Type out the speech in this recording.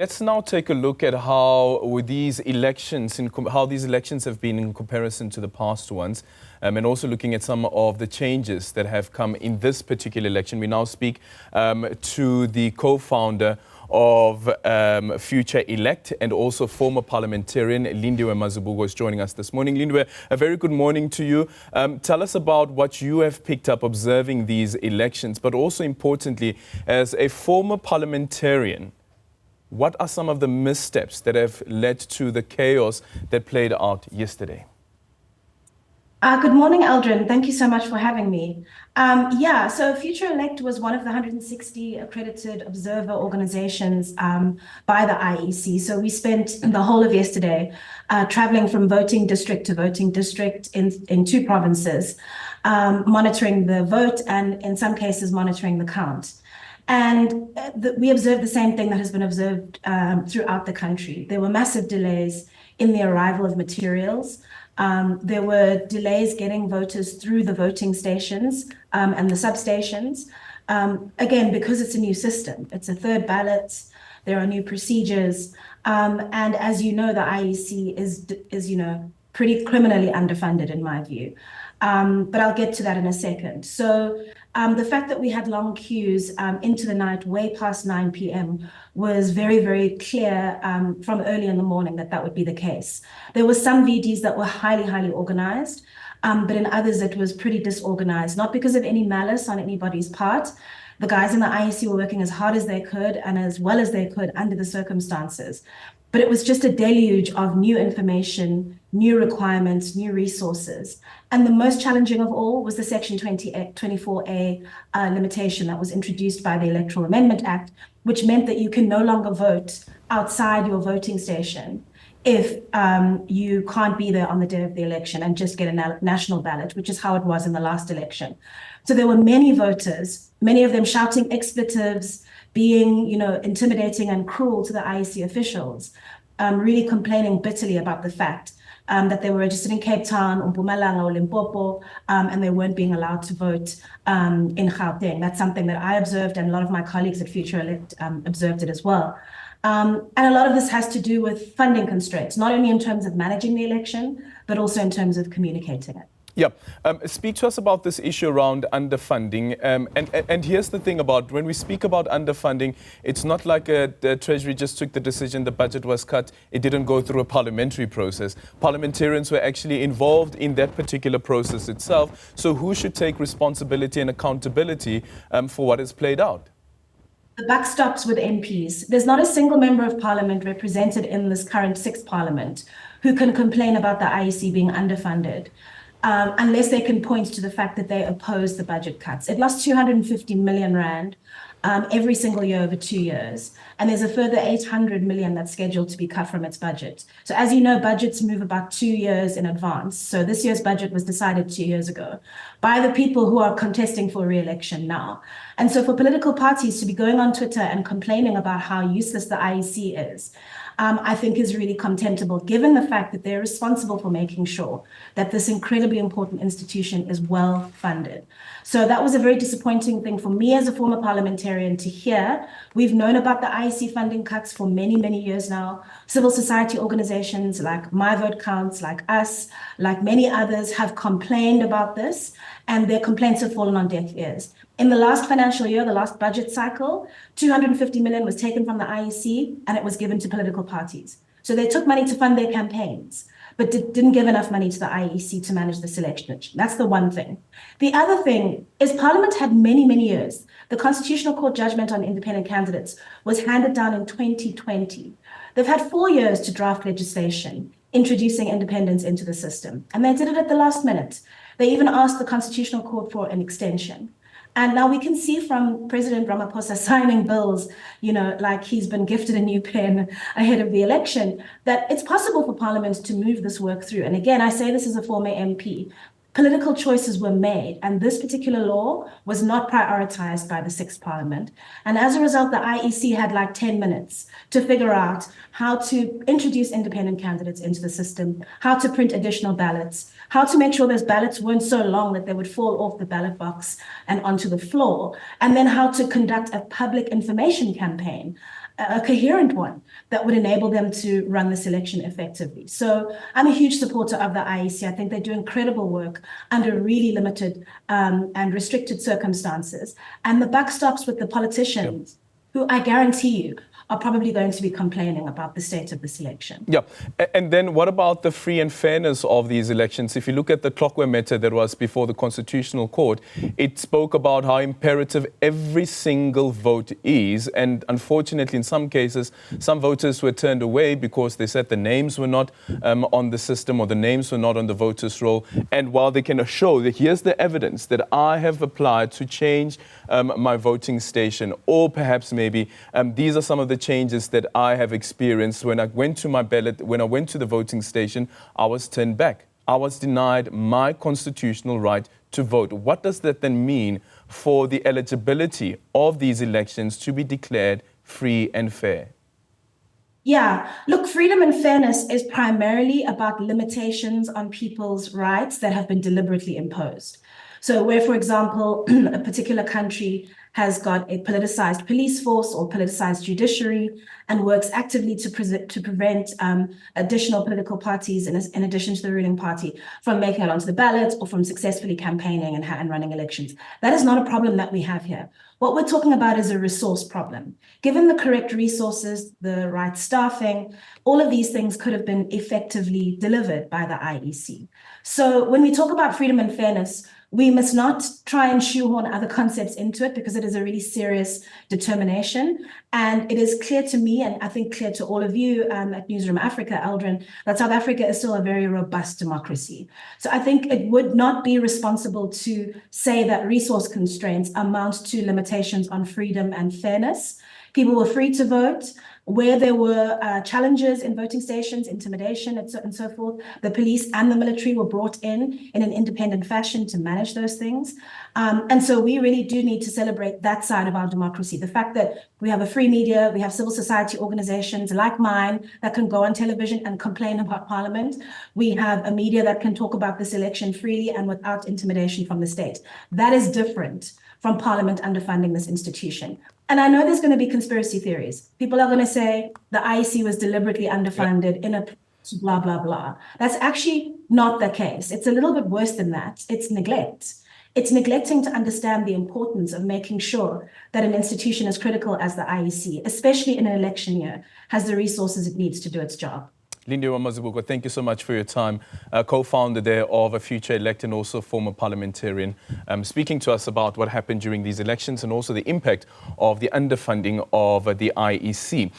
Let's now take a look at how these elections have been in comparison to the past ones, and also looking at some of the changes that have come in this particular election. We now speak to the co-founder of Future Elect and also former parliamentarian Lindiwe Mazibuko is joining us this morning. Lindiwe, a very good morning to you. Tell us about what you have picked up observing these elections, but also importantly, as a former parliamentarian, what are some of the missteps that have led to the chaos that played out yesterday? Good morning, Eldrin. Thank you so much for having me. So Future Elect was one of the 160 accredited observer organizations by the IEC. So we spent the whole of yesterday traveling from voting district to voting district in two provinces, monitoring the vote and in some cases monitoring the count. And we observed the same thing that has been observed throughout the country. There were massive delays in the arrival of materials. There were delays getting voters through the voting stations and the substations. Again, because it's a new system, it's a third ballot, there are new procedures. And as you know, the IEC is pretty criminally underfunded in my view. But I'll get to that in a second. So the fact that we had long queues into the night, way past 9 p.m. was very, very clear from early in the morning that would be the case. There were some VDs that were highly, highly organized, but in others it was pretty disorganized, not because of any malice on anybody's part. The guys in the IEC were working as hard as they could and as well as they could under the circumstances. But it was just a deluge of new information, new requirements, new resources. And the most challenging of all was the Section 24A limitation that was introduced by the Electoral Amendment Act, which meant that you can no longer vote outside your voting station if you can't be there on the day of the election and just get a national ballot, which is how it was in the last election. So there were many voters, many of them shouting expletives, being, intimidating and cruel to the IEC officials, really complaining bitterly about the fact that they were registered in Cape Town, Mpumalanga, or Limpopo, and they weren't being allowed to vote in Gauteng. That's something that I observed, and a lot of my colleagues at Future Elect observed it as well. And a lot of this has to do with funding constraints, not only in terms of managing the election, but also in terms of communicating it. Yeah, speak to us about this issue around underfunding. And here's the thing about when we speak about underfunding, it's not like the Treasury just took the decision, the budget was cut, it didn't go through a parliamentary process. Parliamentarians were actually involved in that particular process itself. So who should take responsibility and accountability for what has played out? The buck stops with MPs. There's not a single member of parliament represented in this current sixth parliament who can complain about the IEC being underfunded. Unless they can point to the fact that they oppose the budget cuts. It lost 250 million rand every single year over 2 years. And there's a further 800 million that's scheduled to be cut from its budget. So as you know, budgets move about 2 years in advance. So this year's budget was decided 2 years ago by the people who are contesting for re-election now. And so for political parties to be going on Twitter and complaining about how useless the IEC is, I think is really contemptible, given the fact that they're responsible for making sure that this incredibly important institution is well funded. So that was a very disappointing thing for me as a former parliamentarian to hear. We've known about the IEC funding cuts for many, many years now. Civil society organizations like My Vote Counts, like us, like many others have complained about this, and their complaints have fallen on deaf ears. In the last financial year, the last budget cycle, 250 million was taken from the IEC and it was given to political parties. So they took money to fund their campaigns, but didn't give enough money to the IEC to manage this election. That's the one thing. The other thing is Parliament had many, many years. The Constitutional Court judgment on independent candidates was handed down in 2020. They've had 4 years to draft legislation introducing independence into the system, and they did it at the last minute. They even asked the Constitutional Court for an extension. And now we can see from President Ramaphosa signing bills, like he's been gifted a new pen ahead of the election, that it's possible for Parliament to move this work through. And again, I say this as a former MP. Political choices were made, and this particular law was not prioritized by the sixth parliament. And as a result, the IEC had like 10 minutes to figure out how to introduce independent candidates into the system, how to print additional ballots, how to make sure those ballots weren't so long that they would fall off the ballot box and onto the floor, and then how to conduct a public information campaign a coherent one that would enable them to run this election effectively. So I'm a huge supporter of the IEC. I think they do incredible work under really limited and restricted circumstances. And the buck stops with the politicians, who I guarantee you are probably going to be complaining about the state of this election. Yeah, and then what about the free and fairness of these elections? If you look at the clockwork matter that was before the Constitutional Court, it spoke about how imperative every single vote is. And unfortunately, in some cases, some voters were turned away because they said the names were not on the system or the names were not on the voters' roll. And while they can show that here's the evidence that I have applied to change my voting station, or perhaps maybe these are some of the changes that I have experienced when I went to my ballot, when I went to the voting station, I was turned back. I was denied my constitutional right to vote. What does that then mean for the eligibility of these elections to be declared free and fair? Yeah, look, freedom and fairness is primarily about limitations on people's rights that have been deliberately imposed. So where, for example, a particular country has got a politicized police force or politicized judiciary and works actively to prevent additional political parties, in addition to the ruling party, from making it onto the ballot or from successfully campaigning and running elections. That is not a problem that we have here. What we're talking about is a resource problem. Given the correct resources, the right staffing, all of these things could have been effectively delivered by the IEC. So when we talk about freedom and fairness, we must not try and shoehorn other concepts into it, because it is a really serious determination. And it is clear to me, and I think clear to all of you at Newzroom Afrika, Aldrin, that South Africa is still a very robust democracy. So I think it would not be responsible to say that resource constraints amount to limitations on freedom and fairness. People were free to vote. Where there were challenges in voting stations, intimidation, and so forth, the police and the military were brought in an independent fashion to manage those things. And so we really do need to celebrate that side of our democracy. The fact that we have a free media, we have civil society organizations like mine that can go on television and complain about Parliament. We have a media that can talk about this election freely and without intimidation from the state. That is different from Parliament underfunding this institution. And I know there's going to be conspiracy theories. People are going to say the IEC was deliberately underfunded in a blah, blah, blah. That's actually not the case. It's a little bit worse than that. It's neglect. It's neglecting to understand the importance of making sure that an institution as critical as the IEC, especially in an election year, has the resources it needs to do its job. Lindiwe Mazibuko, thank you so much for your time. Co-founder there of a Future Elect and also former parliamentarian, speaking to us about what happened during these elections and also the impact of the underfunding of the IEC.